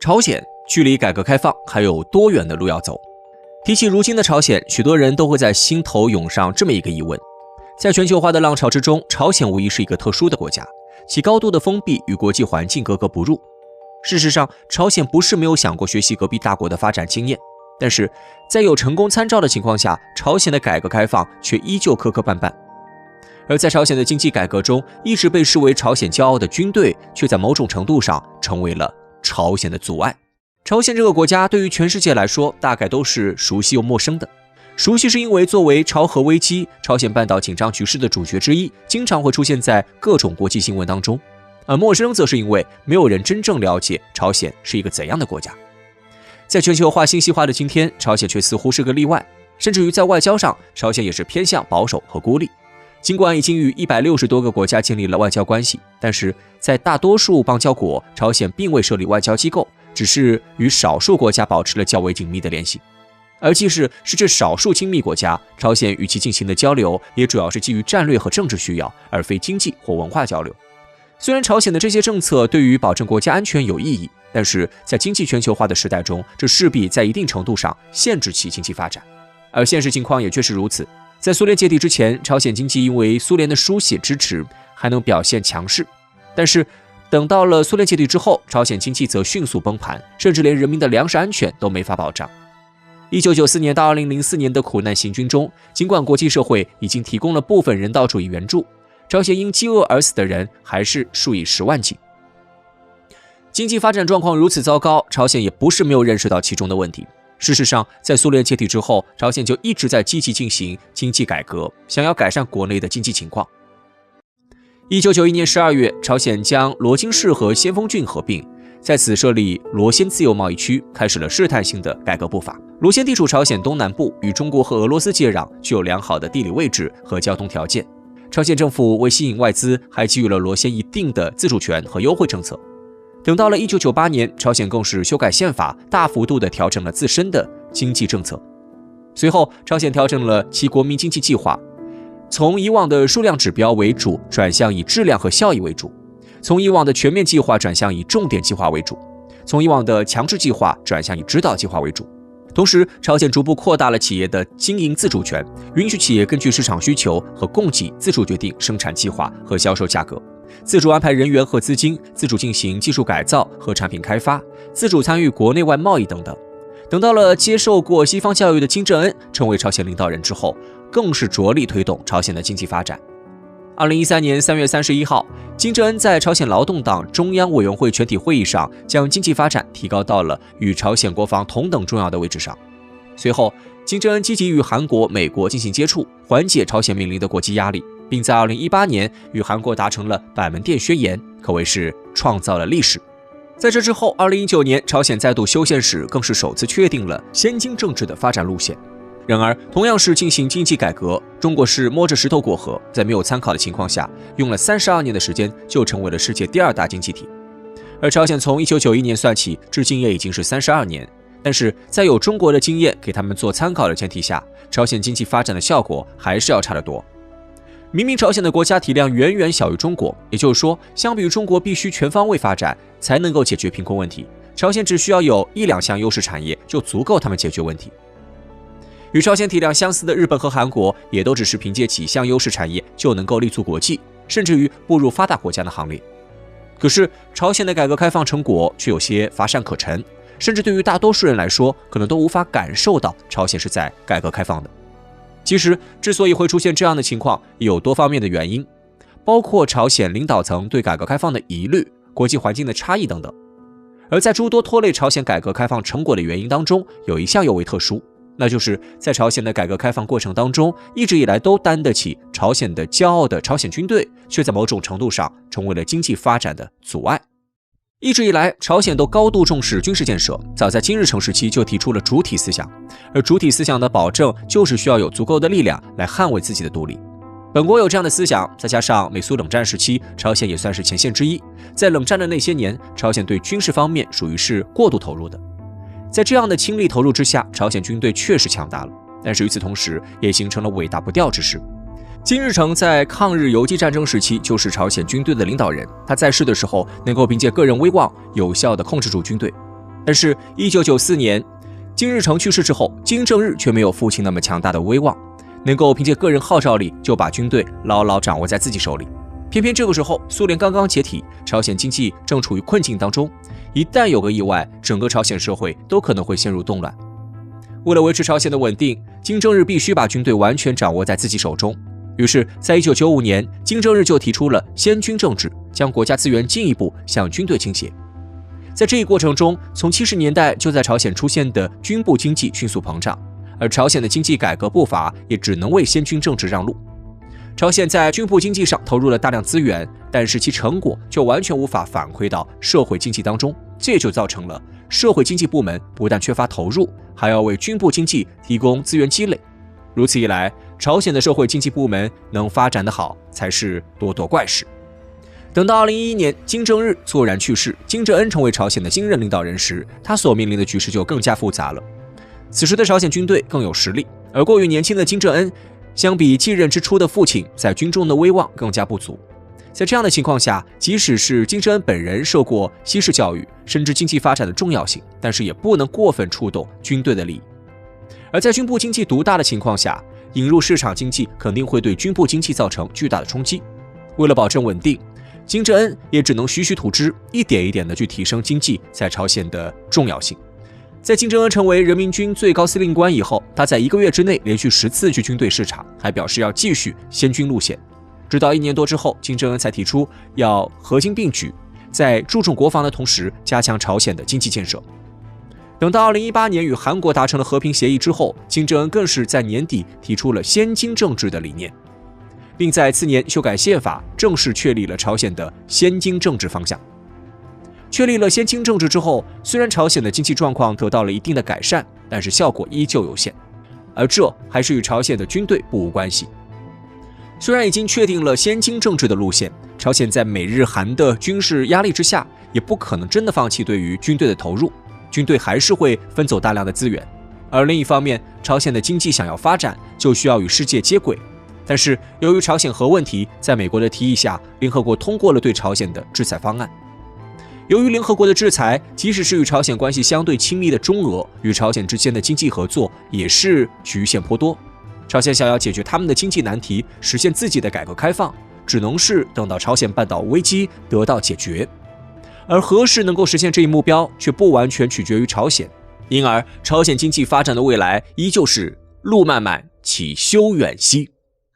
朝鲜距离改革开放还有多远的路要走？提起如今的朝鲜，许多人都会在心头涌上这么一个疑问：在全球化的浪潮之中，朝鲜无疑是一个特殊的国家，其高度的封闭与国际环境格格不入。事实上，朝鲜不是没有想过学习隔壁大国的发展经验，但是在有成功参照的情况下，朝鲜的改革开放却依旧磕磕绊绊。而在朝鲜的经济改革中，一直被视为朝鲜骄傲的军队，却在某种程度上成为了朝鲜的阻碍。朝鲜这个国家对于全世界来说，大概都是熟悉又陌生的。熟悉是因为作为朝核危机、朝鲜半岛紧张局势的主角之一，经常会出现在各种国际新闻当中。而陌生则是因为没有人真正了解朝鲜是一个怎样的国家。在全球化信息化的今天，朝鲜却似乎是个例外，甚至于在外交上，朝鲜也是偏向保守和孤立。尽管已经与160多个国家建立了外交关系，但是在大多数邦交国，朝鲜并未设立外交机构，只是与少数国家保持了较为紧密的联系。而即使是这少数亲密国家，朝鲜与其进行的交流也主要是基于战略和政治需要，而非经济或文化交流。虽然朝鲜的这些政策对于保证国家安全有意义，但是在经济全球化的时代中，这势必在一定程度上限制其经济发展。而现实情况也确实如此。在苏联解体之前，朝鲜经济因为苏联的输血支持还能表现强势，但是等到了苏联解体之后，朝鲜经济则迅速崩盘，甚至连人民的粮食安全都没法保障。1994年到2004年的苦难行军中，尽管国际社会已经提供了部分人道主义援助，朝鲜因饥饿而死的人还是数以10万计。经济发展状况如此糟糕，朝鲜也不是没有认识到其中的问题。事实上，在苏联解体之后，朝鲜就一直在积极进行经济改革，想要改善国内的经济情况。1991年12月，朝鲜将罗京市和先锋郡合并，在此设立罗先自由贸易区，开始了试探性的改革步伐。罗先地处朝鲜东南部，与中国和俄罗斯接壤，具有良好的地理位置和交通条件。朝鲜政府为吸引外资，还给予了罗先一定的自主权和优惠政策。等到了1998年，朝鲜更是修改宪法，大幅度地调整了自身的经济政策。随后，朝鲜调整了其国民经济计划，从以往的数量指标为主，转向以质量和效益为主；从以往的全面计划转向以重点计划为主；从以往的强制计划转向以指导计划为主。同时，朝鲜逐步扩大了企业的经营自主权，允许企业根据市场需求和供给自主决定生产计划和销售价格，自主安排人员和资金，自主进行技术改造和产品开发，自主参与国内外贸易等等。等到了接受过西方教育的金正恩成为朝鲜领导人之后，更是着力推动朝鲜的经济发展。2013年3月31号，金正恩在朝鲜劳动党中央委员会全体会议上，将经济发展提高到了与朝鲜国防同等重要的位置上。随后，金正恩积极与韩国、美国进行接触，缓解朝鲜面临的国际压力，并在2018年与韩国达成了板门店宣言，可谓是创造了历史。在这之后，2019年朝鲜再度修宪时，更是首次确定了先经政治的发展路线。然而，同样是进行经济改革，中国是摸着石头过河，在没有参考的情况下，用了32年的时间就成为了世界第2大经济体。而朝鲜从1991年算起，至今也已经是32年。但是在有中国的经验给他们做参考的前提下，朝鲜经济发展的效果还是要差得多。明明朝鲜的国家体量远远小于中国，也就是说，相比于中国必须全方位发展才能够解决贫困问题，朝鲜只需要有1-2项优势产业就足够他们解决问题。与朝鲜体量相似的日本和韩国，也都只是凭借几项优势产业就能够立足国际，甚至于步入发达国家的行列。可是朝鲜的改革开放成果却有些乏善可陈，甚至对于大多数人来说，可能都无法感受到朝鲜是在改革开放的。其实之所以会出现这样的情况，有多方面的原因，包括朝鲜领导层对改革开放的疑虑、国际环境的差异等等。而在诸多拖累朝鲜改革开放成果的原因当中，有一项尤为特殊，那就是在朝鲜的改革开放过程当中，一直以来都担得起朝鲜的骄傲的朝鲜军队，却在某种程度上成为了经济发展的阻碍。一直以来，朝鲜都高度重视军事建设，早在金日成时期就提出了主体思想，而主体思想的保证就是需要有足够的力量来捍卫自己的独立。本国有这样的思想，再加上美苏冷战时期，朝鲜也算是前线之一，在冷战的那些年，朝鲜对军事方面属于是过度投入的。在这样的倾力投入之下，朝鲜军队确实强大了，但是与此同时也形成了尾大不掉之势。金日成在抗日游击战争时期就是朝鲜军队的领导人，他在世的时候能够凭借个人威望有效地控制住军队。但是1994年金日成去世之后，金正日却没有父亲那么强大的威望，能够凭借个人号召力就把军队牢牢掌握在自己手里。偏偏这个时候，苏联刚刚解体，朝鲜经济正处于困境当中，一旦有个意外，整个朝鲜社会都可能会陷入动乱。为了维持朝鲜的稳定，金正日必须把军队完全掌握在自己手中。于是，在1995年，金正日就提出了先军政治，将国家资源进一步向军队倾斜。在这一过程中，从70年代就在朝鲜出现的军部经济迅速膨胀，而朝鲜的经济改革步伐也只能为先军政治让路。朝鲜在军部经济上投入了大量资源，但是其成果却完全无法反馈到社会经济当中，这也就造成了社会经济部门不但缺乏投入，还要为军部经济提供资源积累。如此一来，朝鲜的社会经济部门能发展得好，才是多多怪事。等到2011年，金正日猝然去世，金正恩成为朝鲜的新任领导人时，他所面临的局势就更加复杂了。此时的朝鲜军队更有实力，而过于年轻的金正恩相比继任之初的父亲，在军中的威望更加不足。在这样的情况下，即使是金正恩本人受过西式教育，深知经济发展的重要性，但是也不能过分触动军队的利益。而在军部经济独大的情况下，引入市场经济肯定会对军部经济造成巨大的冲击。为了保证稳定，金正恩也只能徐徐图之，一点一点地去提升经济在朝鲜的重要性。在金正恩成为人民军最高司令官以后，他在1个月之内连续10次去军队视察，还表示要继续先军路线。直到1年多之后，金正恩才提出要合金并举，在注重国防的同时加强朝鲜的经济建设。等到2018年与韩国达成了和平协议之后，金正恩更是在年底提出了先金政治的理念，并在次年修改宪法，正式确立了朝鲜的先金政治方向。确立了先金政治之后，虽然朝鲜的经济状况得到了一定的改善，但是效果依旧有限，而这还是与朝鲜的军队不无关系。虽然已经确定了先金政治的路线，朝鲜在美日韩的军事压力之下，也不可能真的放弃对于军队的投入，军队还是会分走大量的资源。而另一方面，朝鲜的经济想要发展，就需要与世界接轨。但是由于朝鲜核问题，在美国的提议下，联合国通过了对朝鲜的制裁方案。由于联合国的制裁，即使是与朝鲜关系相对亲密的中俄，与朝鲜之间的经济合作也是局限颇多。朝鲜想要解决他们的经济难题，实现自己的改革开放，只能是等到朝鲜半岛危机得到解决。而何时能够实现这一目标，却不完全取决于朝鲜。因而，朝鲜经济发展的未来依旧是路漫漫其修远兮。